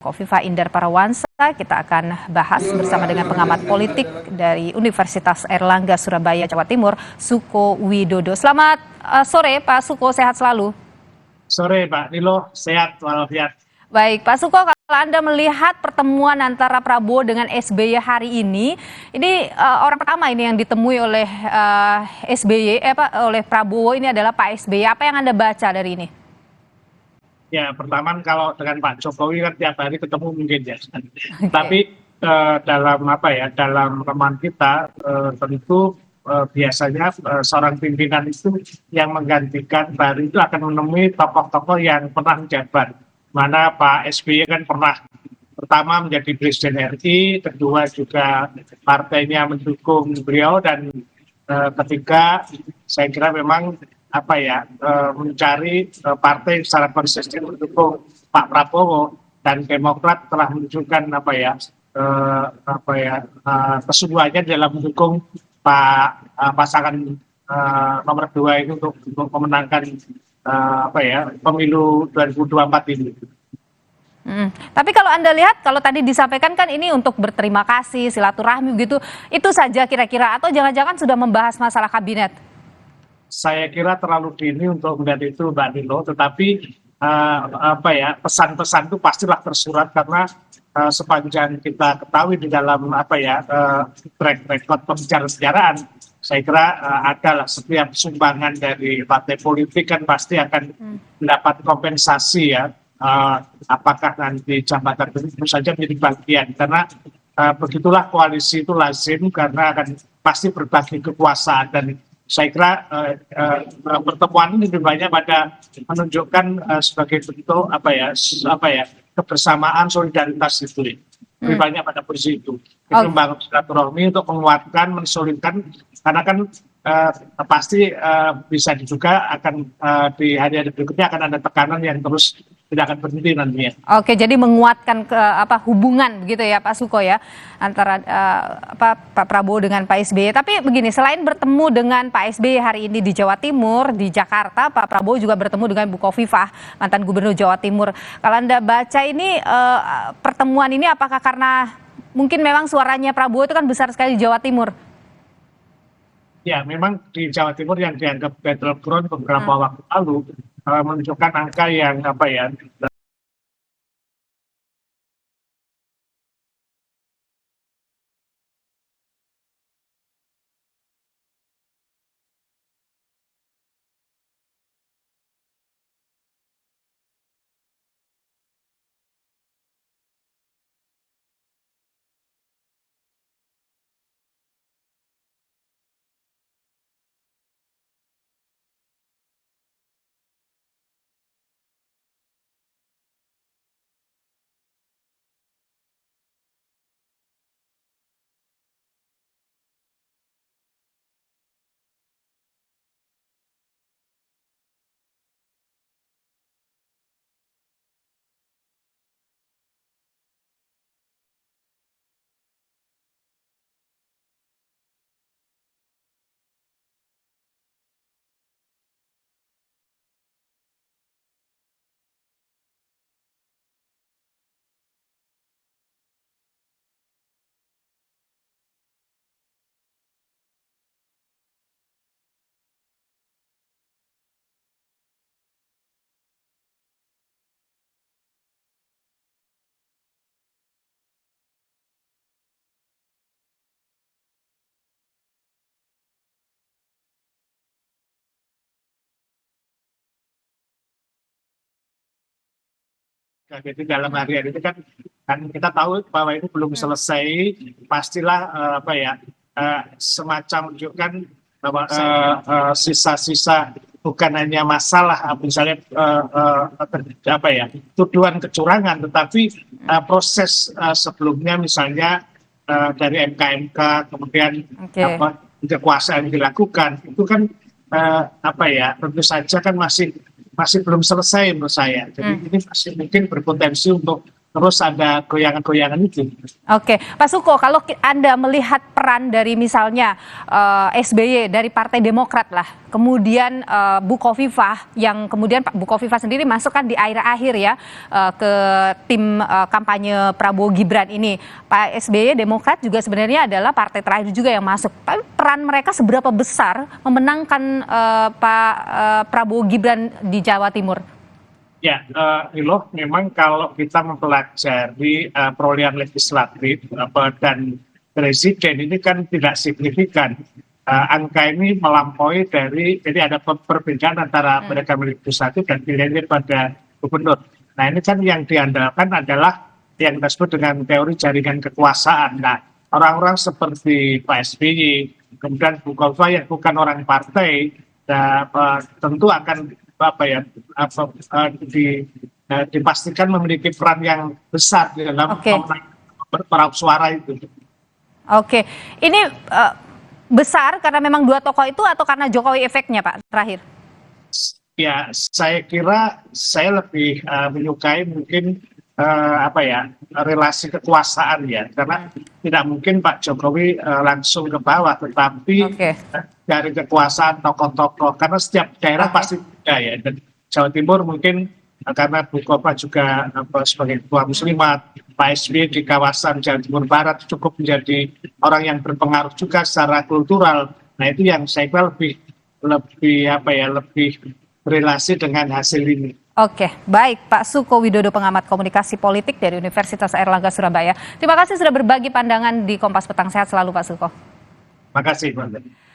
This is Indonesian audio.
Kofifa Indar Parawansa. Kita akan bahas bersama dengan pengamat politik dari Universitas Airlangga Surabaya, Jawa Timur, Suko Widodo. Selamat sore Pak Suko, sehat selalu. Sore Pak Nilo, sehat walafiat. Baik Pak Suko, kalau Anda melihat pertemuan antara Prabowo dengan SBY hari ini orang pertama ini yang ditemui oleh oleh Prabowo ini adalah Pak SBY. Apa yang Anda baca dari ini? Ya, pertama kalau dengan Pak Jokowi kan tiap hari ketemu mungkin ya. Okay. Tapi dalam teman kita tentu biasanya seorang pimpinan itu yang menggantikan baru itu akan menemui tokoh-tokoh yang pernah menjabat. Mana Pak SBY kan pernah pertama menjadi Presiden RI, kedua juga partainya mendukung beliau, dan ketiga saya kira memang mencari partai secara konsisten mendukung Pak Prabowo, dan Demokrat telah menunjukkan kesungguhannya dalam mendukung pasangan nomor 2 ini untuk memenangkan pemilu 2024 ini. Tapi kalau Anda lihat, kalau tadi disampaikan kan ini untuk berterima kasih, silaturahmi gitu, itu saja kira-kira, atau jangan-jangan sudah membahas masalah kabinet? Saya kira terlalu dini untuk melihat itu Mbak Nilo, tetapi pesan-pesan itu pastilah tersurat, karena sepanjang kita ketahui di dalam track record pembicaraan, saya kira adalah setiap sumbangan dari partai politik kan pasti akan mendapat kompensasi ya, apakah nanti jabatan itu saja menjadi bagian, karena begitulah koalisi itu lazim, karena akan pasti berbagi kekuasaan. Dan saya kira pertemuan ini lebih banyak pada menunjukkan sebagai bentuk kebersamaan, solidaritas itu. Lebih banyak pada posisi itu. Itu membangun silaturahmi untuk menguatkan, mensolidkan, karena kan pasti bisa diduga akan di hari-hari berikutnya akan ada tekanan yang terus tidak akan berhenti nantinya. Oke, jadi menguatkan hubungan begitu ya Pak Suko ya, antara Pak Prabowo dengan Pak SBY. Tapi begini, selain bertemu dengan Pak SBY hari ini di Jawa Timur, di Jakarta, Pak Prabowo juga bertemu dengan Bu Khofifah, mantan Gubernur Jawa Timur. Kalau Anda baca ini pertemuan ini, apakah karena mungkin memang suaranya Prabowo itu kan besar sekali di Jawa Timur? Ya, memang di Jawa Timur yang dianggap battleground beberapa waktu lalu menunjukkan angka yang jadi dalam harian itu kan kita tahu bahwa itu belum selesai, pastilah semacam menunjukkan bahwa sisa-sisa bukan hanya masalah misalnya tuduhan kecurangan, tetapi proses sebelumnya misalnya dari MK kemudian kekuasaan dilakukan itu kan tentu saja kan masih belum selesai menurut saya. Jadi ini masih mungkin berpotensi untuk terus ada goyangan-goyangan itu. Oke, Pak Suko, kalau Anda melihat peran dari misalnya SBY dari Partai Demokrat lah, kemudian Bukofifa yang kemudian Pak Bukofifa sendiri masuk kan di akhir-akhir ya ke tim kampanye Prabowo Gibran ini. Pak SBY Demokrat juga sebenarnya adalah partai terakhir juga yang masuk. Tapi peran mereka seberapa besar memenangkan Pak Prabowo Gibran di Jawa Timur? Ya, Ilo, memang kalau kita mempelajari perolehan legislatif dan presiden ini kan tidak signifikan. Angka ini melampaui jadi ada perbedaan antara mereka memilih legislatif dan pilihannya pada gubernur. Nah ini kan yang diandalkan adalah yang disebut dengan teori jaringan kekuasaan. Nah orang-orang seperti Pak SBY, kemudian Bukofifa yang bukan orang partai, tentu akan dipastikan memiliki peran yang besar di dalam meraup suara itu. Oke, ini besar karena memang dua tokoh itu atau karena Jokowi efeknya, Pak, terakhir? Ya, saya kira saya lebih menyukai mungkin relasi kekuasaan ya, karena tidak mungkin Pak Jokowi langsung ke bawah, tetapi dari kekuasaan tokoh-tokoh, karena setiap daerah pasti beda ya. Dan Jawa Timur mungkin karena Bukofifa juga sebagai ketua muslimat, Pak SBY di kawasan Jawa Timur Barat cukup menjadi orang yang berpengaruh juga secara kultural. Nah itu yang saya kira lebih berelasi dengan hasil ini. Oke, baik Pak Suko Widodo, pengamat komunikasi politik dari Universitas Airlangga Surabaya. Terima kasih sudah berbagi pandangan di Kompas Petang. Sehat selalu Pak Suko. Terima kasih, Mbak.